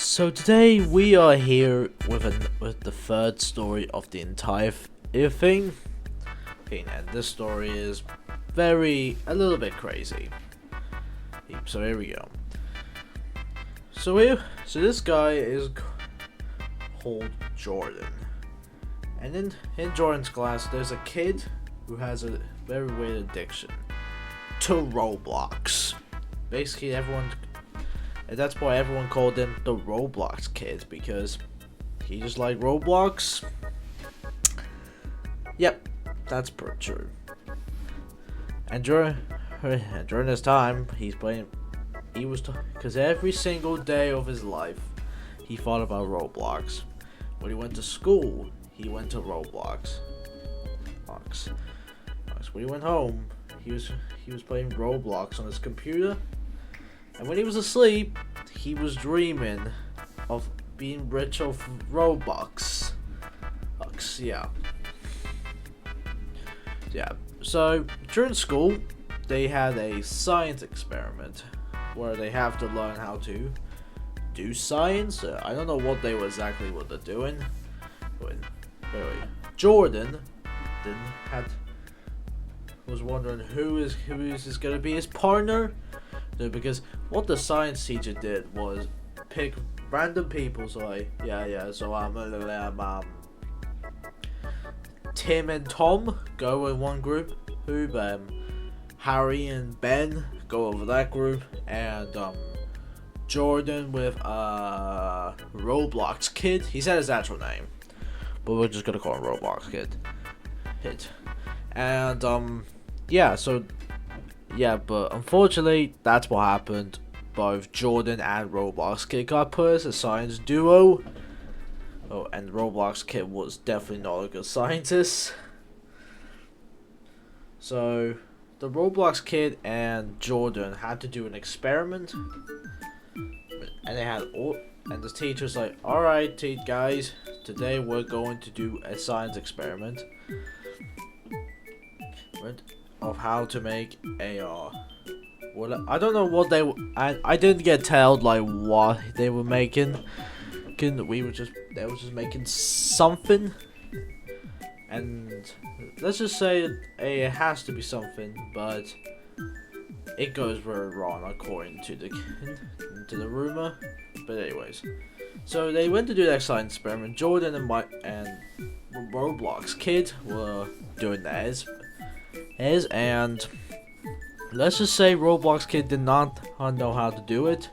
So today we are here with the third story of the entire thing. Okay, and this story is a little bit crazy. So here we go. So this guy is called Jordan, and in Jordan's class there's a kid who has a very weird addiction to Roblox. Basically, and that's why everyone called him the Roblox kid, because he just liked Roblox. Yep, that's pretty true. And during this time, because every single day of his life, he thought about Roblox. When he went to school, he went to Roblox. When he went home, he was playing Roblox on his computer. And when he was asleep, he was dreaming of being rich off Robux. Yeah. So during school, they had a science experiment where they have to learn how to do science. I don't know what they're doing. But anyway, Jordan was wondering who is going to be his partner. Because what the science teacher did was pick random people. So Tim and Tom go in one group. Harry and Ben go over that group, and Jordan with Roblox kid. He said his actual name, but we're just gonna call him Roblox kid. And but unfortunately, that's what happened. Both Jordan and Roblox Kid got put as a science duo. Oh, and Roblox Kid was definitely not a good scientist. So, the Roblox Kid and Jordan had to do an experiment. And the teacher's like, "Alright, guys, today we're going to do a science experiment of how to make AR." Well, I don't know what I didn't get told like what they were making. They were just making something, and let's just say it has to be something, but it goes very wrong according to the rumor. But anyways, so they went to do that science experiment. Jordan and Roblox Kid were doing theirs. And let's just say Roblox Kid did not know how to do it.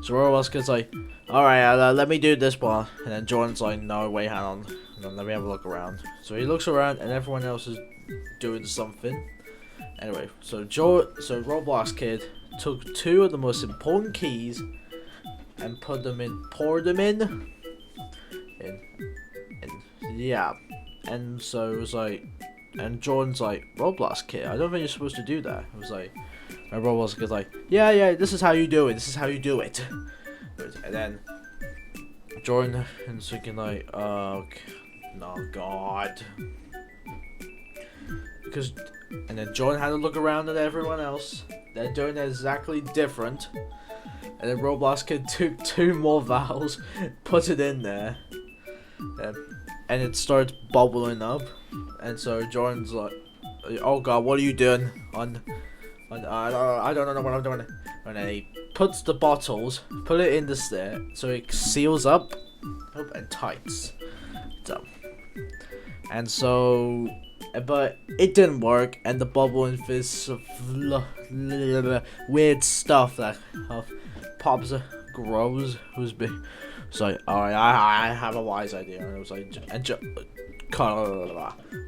So Roblox Kid's like, "Alright, let me do this one." And then Jordan's like, "No, wait, hang on. Let me have a look around." So he looks around and everyone else is doing something. Anyway, so Roblox Kid took two of the most important keys and poured them in. And so it was like, and Jordan's like, "Roblox Kid, I don't think you're supposed to do that." It was like, and Roblox Kid's like, yeah, this is how you do it. And then Jordan is thinking like, okay, no, God. And then Jordan had to look around at everyone else. They're doing it exactly different. And then Roblox Kid took two more vials, put it in there, and it starts bubbling up. And so Jordan's like, "Oh God, what are you doing?" I don't know what I'm doing. And then he puts the bottles, put it in the stair, so it seals up and tights. And so, but it didn't work, and the bubble and this weird stuff that pops grows was big. So alright, I have a wise idea, and it was like,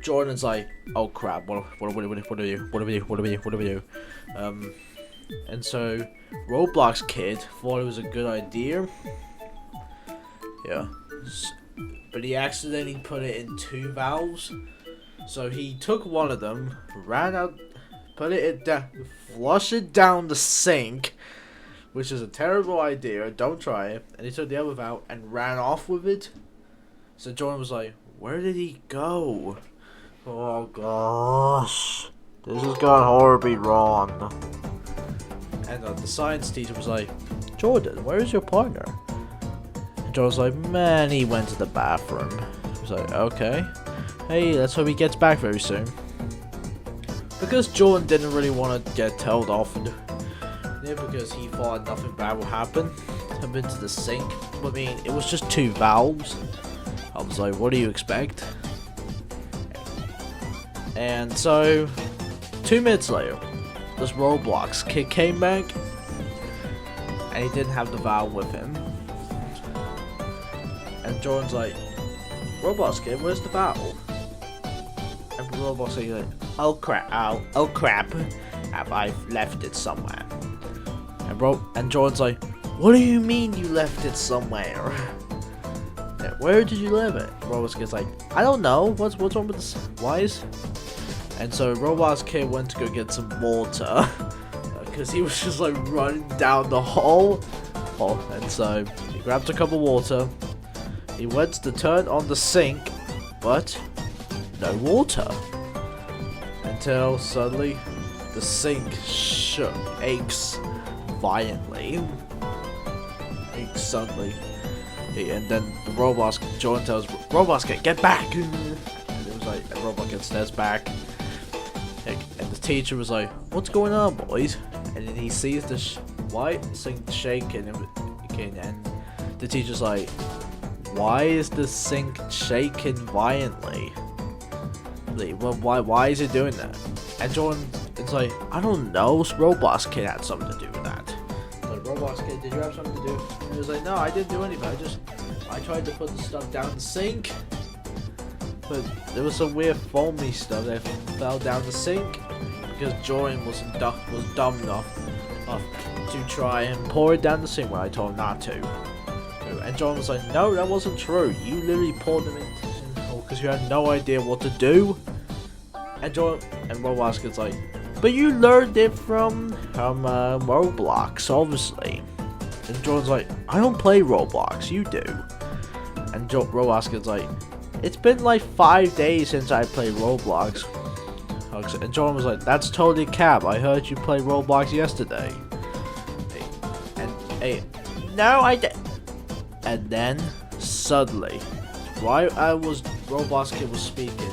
Jordan's like, "Oh crap, what do we do? And so Roblox Kid thought it was a good idea. Yeah. But he accidentally put it in two valves. So he took one of them, ran out, put it in down, flush it down the sink, which is a terrible idea, don't try it. And he took the other valve and ran off with it. So Jordan was like, "Where did he go? Oh gosh, this is going horribly wrong." And the science teacher was like, "Jordan, where is your partner?" Jordan's like, man, he went to the bathroom. He was like, okay. Hey, let's hope he gets back very soon. Because Jordan didn't really want to get told off, because he thought nothing bad would happen. I've been to the sink. I mean, it was just 2 valves. I was like, what do you expect? And so, 2 minutes later, this Roblox kid came back, and he didn't have the valve with him. And Jordan's like, Roblox kid, where's the valve? And Roblox kid's like, oh crap, have I left it somewhere? And Jordan's like, what do you mean you left it somewhere? Yeah, where did you leave it? Roblox kid's like, I don't know, what's wrong with this? Why is... And so Roblox kid went to go get some water, because he was just like running down the hall. And so he grabbed a cup of water, he went to turn on the sink, but no water. Until suddenly the sink aches violently. Suddenly. And then the Jordan tells Roblox kid, get back! And it was like, and Roblox kid stares back. And the teacher was like, what's going on, boys? And then he sees the white sink shaking, and the teacher's like, why is the sink shaking violently? Like, well, why is it doing that? And Jordan, it's like, I don't know, Roblox kid had something to do with that. Like, Roblox kid, did you have something to do? And he was like, no, I didn't do anything, I tried to put the stuff down the sink, but there was some weird foamy stuff that fell down the sink, because Jordan was dumb enough to try and pour it down the sink when I told him not to. And Jordan was like, no, that wasn't true. You literally poured them in because you had no idea what to do. And Roblox kid's like, but you learned it from Roblox, obviously. And Jordan's like, I don't play Roblox, you do. And Roblox kid's like, it's been like 5 days since I played Roblox. And Jordan was like, that's totally cap. I heard you play Roblox yesterday. No, I did. And then suddenly, while Roblox kid was speaking,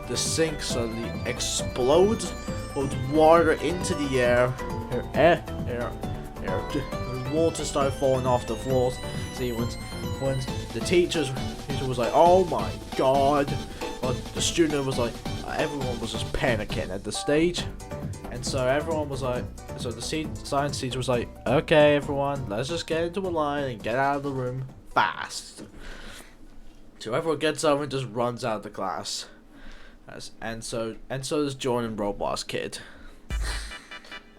the sink suddenly explodes with water into the air. Water started falling off the floors. See, when the teacher was like, oh my god, but the student was like, everyone was just panicking at the stage. And so everyone was like, so the science teacher was like, okay everyone, let's just get into a line and get out of the room fast. So everyone gets up and just runs out of the class. And so does Jordan and Roblox kid.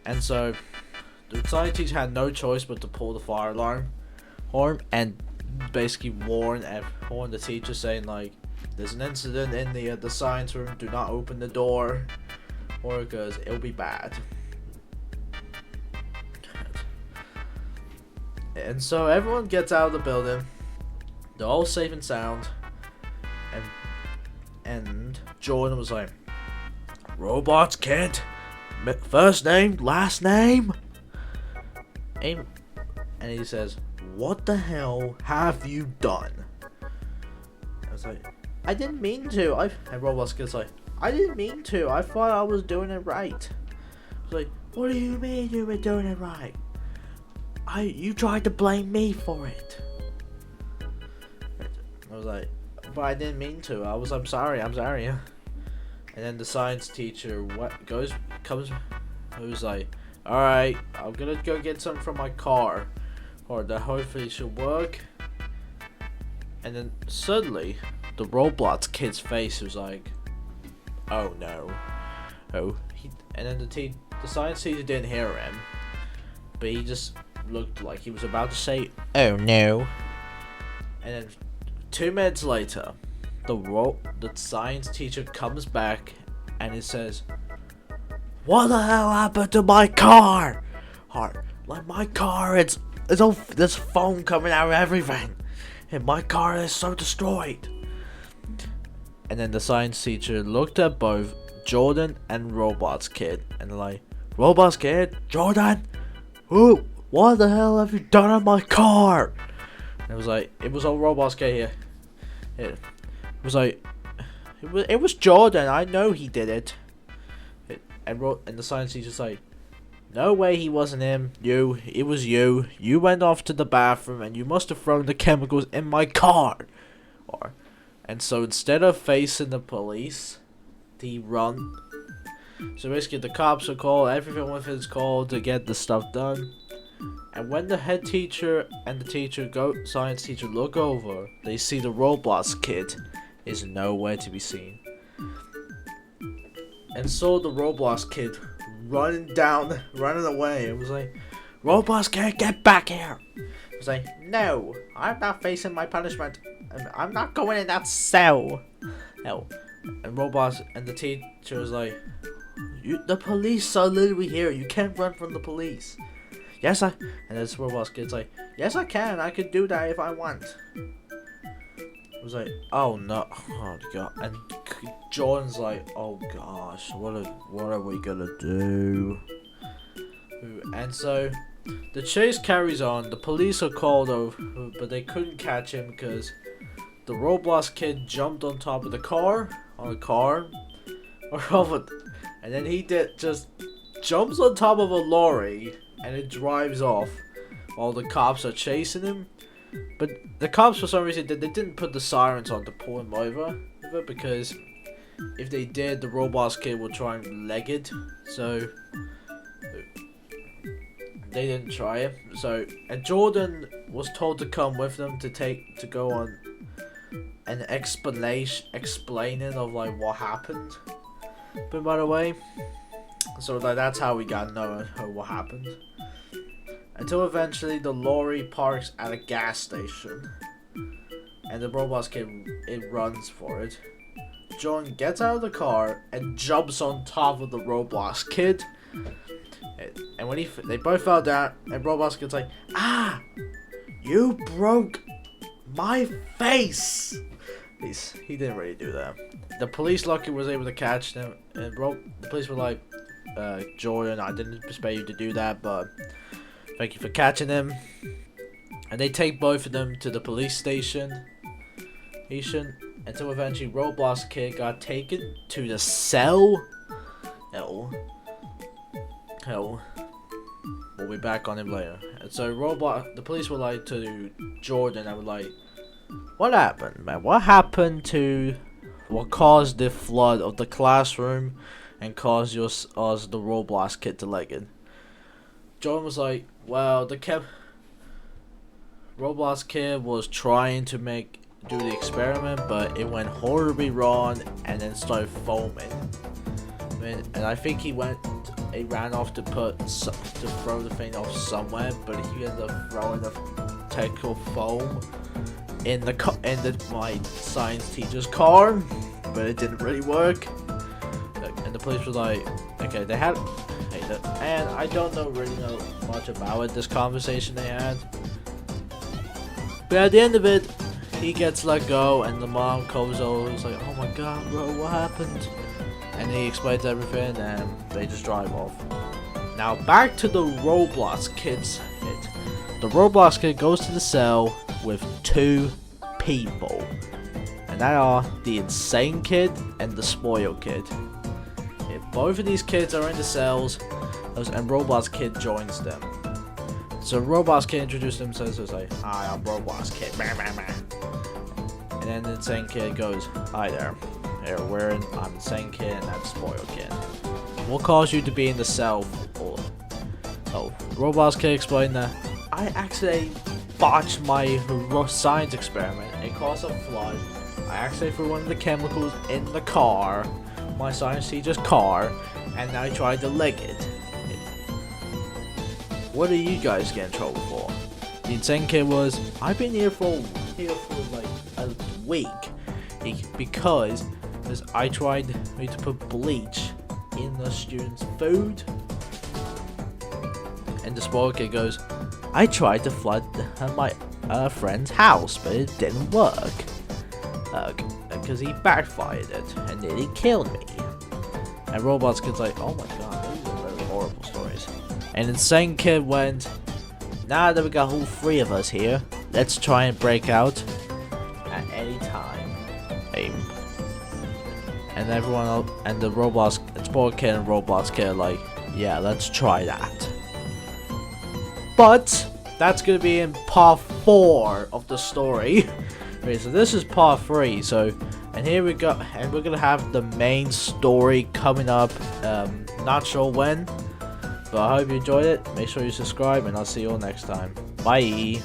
And so the science teacher had no choice but to pull the fire alarm horn and basically warn the teacher, saying like, there's an incident in the science room, do not open the door, or because it'll be bad. And so everyone gets out of the building, they're all safe and sound, and Jordan was like, Roblox kid, first name, last name? And he says, what the hell have you done? I was like, I didn't mean to. And Roblox kid's like, I didn't mean to. I thought I was doing it right. I was like, what do you mean you were doing it right? You tried to blame me for it. I was like, but I didn't mean to. I'm sorry. And then the science teacher who's like, alright, I'm gonna go get something from my car, or that hopefully should work. And then suddenly, the Roblox kid's face was like, oh no. And then the science teacher didn't hear him, but he just looked like he was about to say, oh no. And then 2 minutes later, the science teacher comes back and it says, what the hell happened to my car? Like my car, there's foam coming out of everything, and my car is so destroyed. And then the science teacher looked at both Jordan and Roblox kid and like, Roblox kid, Jordan, what the hell have you done on my car? And it was all Roblox kid here. It was like, it was Jordan. I know he did it. And the science teacher's like, no way, he wasn't him. It was you. You went off to the bathroom and you must have thrown the chemicals in my car. And so instead of facing the police, he run. So basically, the cops are called. Everyone with is called to get the stuff done. And when the head teacher and the science teacher look over, they see the Roblox kid is nowhere to be seen. And so the Roblox kid running away. It was like, Roblox kid, get back here. It was like, no, I'm not facing my punishment. I'm not going in that cell. No. And Roblox and the teacher was like, the police are literally here. You can't run from the police. Yes, and this Roblox kid's like, yes, I can. I could do that if I want. It was like, oh no, oh god. And Jordan's like, oh gosh, what are we gonna do? And so the chase carries on. The police are called over, but they couldn't catch him because the Roblox kid jumped on top of the car, and then he just jumps on top of a lorry and it drives off while the cops are chasing him. But the cops, for some reason, they didn't put the sirens on to pull him over, because if they did, the Roblox kid would try and leg it. So they didn't try it. So, and Jordan was told to come with them to go on an explaining of like what happened. But by the way, so like that's how we got to know what happened. Until eventually the lorry parks at a gas station, and the Roblox kid runs for it. Jordan gets out of the car and jumps on top of the Roblox kid. And when they both fell down, and Roblox kid's like, ah, you broke my face. He didn't really do that. The police luckily was able to catch them, and the police were like, Jordan, I didn't expect you to do that, but thank you for catching him. And they take both of them to the police station. Until eventually Roblox kid got taken to the cell. Hell. We'll be back on him later. And so the police were like to Jordan and were like, what happened, man? What happened to what caused the flood of the classroom and caused us the Roblox kid to leg it? Jordan was like, well, Roblox kid was trying to do the experiment, but it went horribly wrong and then started foaming. And I think he ran off to throw the thing off somewhere, but he ended up throwing the technical foam in my science teacher's car, but it didn't really work. And the police were like, okay, they had, and I don't really know much about it, this conversation they had. But at the end of it, he gets let go, and the mom comes over. He's like, "Oh my god, bro, what happened?" And he explains everything, and they just drive off. Now back to the Roblox kids. The Roblox kid goes to the cell with two people, and that are the insane kid and the spoiled kid. Both of these kids are in the cells, and Roblox kid joins them. So Roblox kid introduces themselves as like, "Hi, I'm Roblox kid." And then the insane kid goes, "Hi there. I'm insane kid and I'm spoiled kid. What caused you to be in the cell?" Roblox kid explained that I actually botched my science experiment. It caused a flood. I actually threw one of the chemicals in the car, my science teacher's car, and I tried to leg it. What do you guys get in trouble for? The insane kid was, I've been here for like a week because I tried to put bleach in the students' food. And the spoiled kid goes, I tried to flood my friend's house, but it didn't work. Because he backfired it and nearly killed me. And Roblox kid's like, oh my god, these are very horrible stories. And insane kid went, now that we got all three of us here, let's try and break out at any time. Aim. And everyone else, and the Roblox, Sport Kid and Roblox Kid are like, yeah, let's try that. But that's gonna be in part 4 of the story. Okay, so this is part 3. So, and here we go, and we're gonna have the main story coming up. Not sure when, but I hope you enjoyed it. Make sure you subscribe, and I'll see you all next time. Bye.